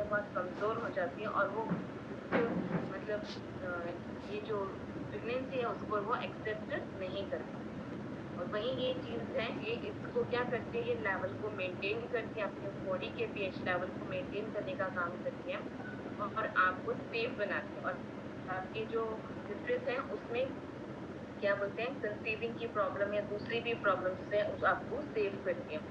है बहुत कमज़ोर हो जाती है और वो मतलब ये जो प्रेगनेंसी है उसको वो एक्सेप्ट नहीं कर पाती। और वहीं ये चीज़ है, ये इसको क्या करती है, ये लेवल को मेंटेन करती है, अपने बॉडी के पीएच लेवल को मेंटेन करने का काम करती है और आपको सेफ बनाती है और आपकी जो यूट्रस है उसमें क्या बोलते हैं कंसीविंग की प्रॉब्लम या दूसरी भी प्रॉब्लम से उस आपको सेव करती है।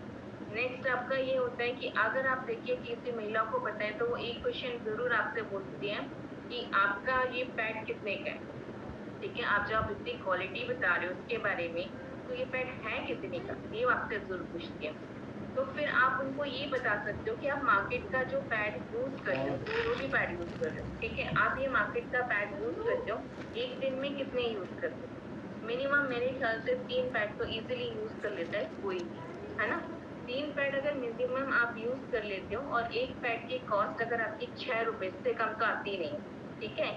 नेक्स्ट आपका ये होता है कि अगर आप देखिए किसी महिला को बताएं तो वो एक क्वेश्चन ज़रूर आपसे पूछती है कि आपका ये पैड कितने का है? ठीक है, आप जब इतनी क्वालिटी बता रहे हो उसके बारे में, तो ये पैड है कितने का? ये वो आपसे ज़रूर पूछती है। तो फिर आप उनको ये बता सकते हो कि आप मार्केट का जो पैड यूज़ कर रहे हो, जो भी पैड यूज़ कर रहे हो, ठीक है? आप ये मार्केट का पैड यूज़ करते हो, 1 दिन में कितने यूज़ करते हो? मिनिमम मेरे ख्याल से 3 पैड तो ईज़िली यूज़ कर लेता है कोई भी, है ना? 3 पैड अगर मिनिमम आप यूज़ कर लेते हो और 1 पैड की कॉस्ट अगर आपकी ₹6 इससे कम तो आती नहीं, ठीक है?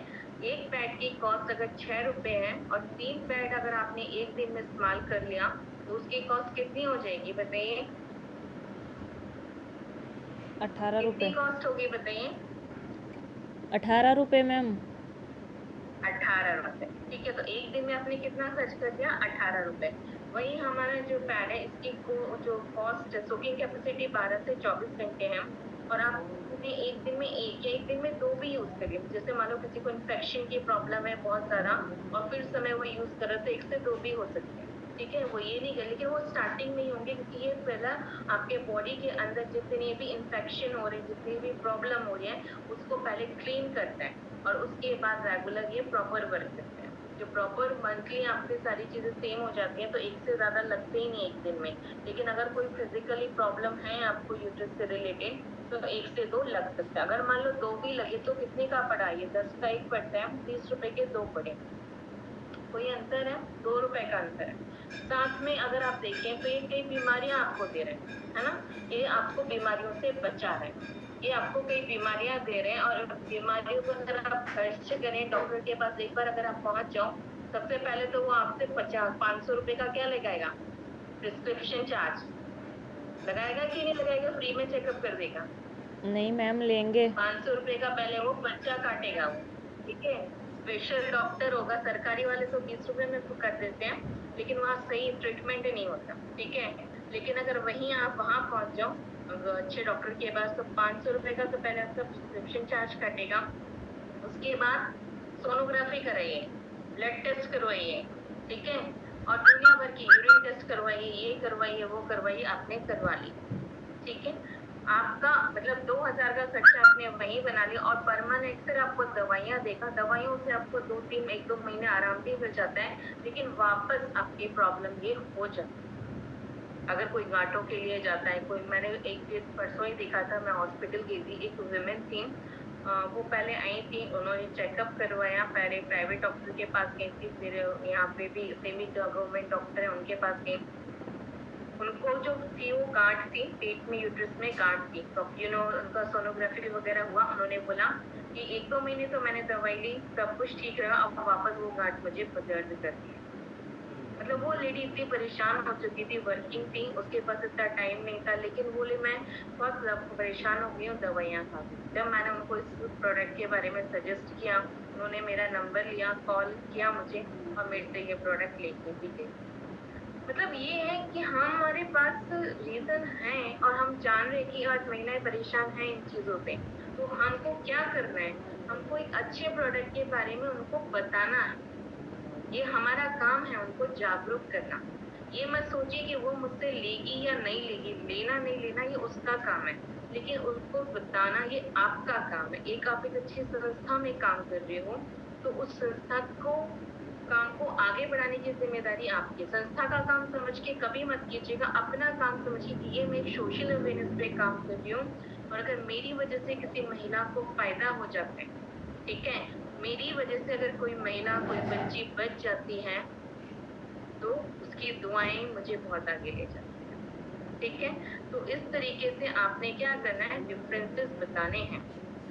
1 पैड की कॉस्ट अगर ₹6 है और 3 पैड अगर आपने 1 दिन में इस्तेमाल कर लिया, तो उसकी कॉस्ट कितनी हो जाएगी बताइए? 18 कितनी रुपये। कॉस्ट होगी बताइए? 18 रुपये मैम। 18 रुपए, ठीक है। तो 1 दिन में आपने कितना खर्च कर दिया? 18 रुपए। वहीं हमारा जो पैड है इसकी जो कॉस्ट सोकिंग कैपेसिटी 12 से 24 घंटे है और आपने 1 दिन में 1 या 1 दिन में 2 भी यूज़ करिए। जैसे मान लो किसी को इन्फेक्शन की प्रॉब्लम है बहुत ज़्यादा और फिर समय वो यूज़ कर रहे तो 1 से 2 भी हो सकते हैं, ठीक है? वो ये नहीं कर, लेकिन वो स्टार्टिंग में ही होंगे क्योंकि ये पहला आपके बॉडी के अंदर जितनी भी इन्फेक्शन हो रही है, जितनी भी प्रॉब्लम हो रही है, उसको पहले क्लीन करता है और उसके बाद रेगुलर ये प्रॉपर वर्क करते हैं। जो प्रॉपर मंथली आपकी सारी चीज़ें सेम हो जाती हैं तो 1 से ज़्यादा लगते ही नहीं 1 दिन में। लेकिन अगर कोई फिज़िकली प्रॉब्लम है आपको यूट्रस से रिलेटेड तो 1 से 2 लग सकता है। अगर मान लो 2 भी लगे तो कितने का पड़ा ये? 10 का 1 पड़ता है, 30 रुपए के 2 पड़े। कोई अंतर है? ₹2 का अंतर है। साथ में अगर आप देखें तो ये कई बीमारियाँ आपको दे रहे हैं, है ना? ये आपको बीमारियों से बचा रहे हैं। ये आपको कई बीमारियाँ दे रहे हैं और बीमारियों को अगर आप खर्च करें डॉक्टर के पास एक बार अगर आप पहुँच जाओ, सबसे पहले तो वो आपसे 500 रुपए का क्या लगाएगा? Prescription charge. लगाएगा कि नहीं लगाएगा? फ्री में चेकअप कर देगा। नहीं मैम, लेंगे। 500 रुपए का पहले वो पर्चा काटेगा वो, ठीक है? स्पेशल डॉक्टर होगा, सरकारी वाले तो 20 रुपए में कर देते हैं, लेकिन वहाँ सही ट्रीटमेंट ही नहीं होता, ठीक है? लेकिन अगर वहीं आप वहाँ पहुँच जाओ अच्छे डॉक्टर के पास तो 500 रुपए का तो पहले आपका प्रिस्क्रिप्शन चार्ज कटेगा। उसके बाद सोनोग्राफी कराइए, ब्लड टेस्ट करवाइए, ठीक है? और दुनिया भर की यूरिन टेस्ट करवाइए, ये करवाइए, वो करवाइए, आपने करवा ली, ठीक है? आपका मतलब 2000 का खर्चा आपने वहीं बना लिया और परमानेंट फिर आपको दवाइयाँ देगा। दवाइयों से आपको 2-3 1-2 महीने आराम भी मिल जाता है, लेकिन वापस आपकी प्रॉब्लम ये हो जाती है। अगर कोई गाँठों के लिए जाता है, कोई मैंने एक दिन परसों ही देखा था, मैं हॉस्पिटल गई थी, एक वुमेन थी वो पहले आई थी, उन्होंने चेकअप करवाया, पहले प्राइवेट डॉक्टर के पास गई थी, फिर यहाँ पे भी सेमी गवर्नमेंट डॉक्टर है उनके पास गई। उनको जो थी वो गाँठ थी, पेट में यूट्रस में गाँठ थी, तो उनका सोनोग्राफी वगैरह हुआ, उन्होंने बोला कि 1-2 महीने तो मैंने दवाई ली, सब कुछ ठीक रहा, अब वापस वो गाँठ मुझे दर्द करती है। मतलब वो लेडी इतनी परेशान हो चुकी थी, वर्किंग थी, उसके पास इतना टाइम नहीं था, लेकिन बोली मैं बहुत परेशान हो गई हूँ दवाइयाँ खा के। जब मैंने उनको इस प्रोडक्ट के बारे में सजेस्ट किया, उन्होंने मेरा नंबर लिया, कॉल किया मुझे और मेरे से ये प्रोडक्ट लेके भी गई। मतलब ये है कि हमारे पास रीज़न है और हम जान रहे हैं कि आज महिलाएँ परेशान हैं इन चीज़ों से, तो हमको क्या करना है? हमको एक अच्छे प्रोडक्ट के बारे में उनको बताना है। ये हमारा काम है उनको जागरूक करना। ये मत सोचिए कि वो मुझसे लेगी या नहीं लेगी, लेना नहीं लेना ये उसका काम है, लेकिन उसको बताना ये आपका काम है। आप एक अच्छी संस्था में काम कर रहे हो, तो उस संस्था को काम को आगे बढ़ाने की ज़िम्मेदारी आपकी है। संस्था का काम समझ के कभी मत कीजिएगा, अपना काम समझिए कि ये मैं एक सोशल अवेयरनेस पे काम कर रही हूँ और अगर मेरी वजह से किसी महिला को फ़ायदा हो जाता है, ठीक है? मेरी वजह से अगर कोई महिला, कोई बच्ची बच जाती है, तो उसकी दुआएँ मुझे बहुत आगे ले जाती हैं, ठीक है? तो इस तरीके से आपने क्या करना है, डिफरेंसेस बताने हैं।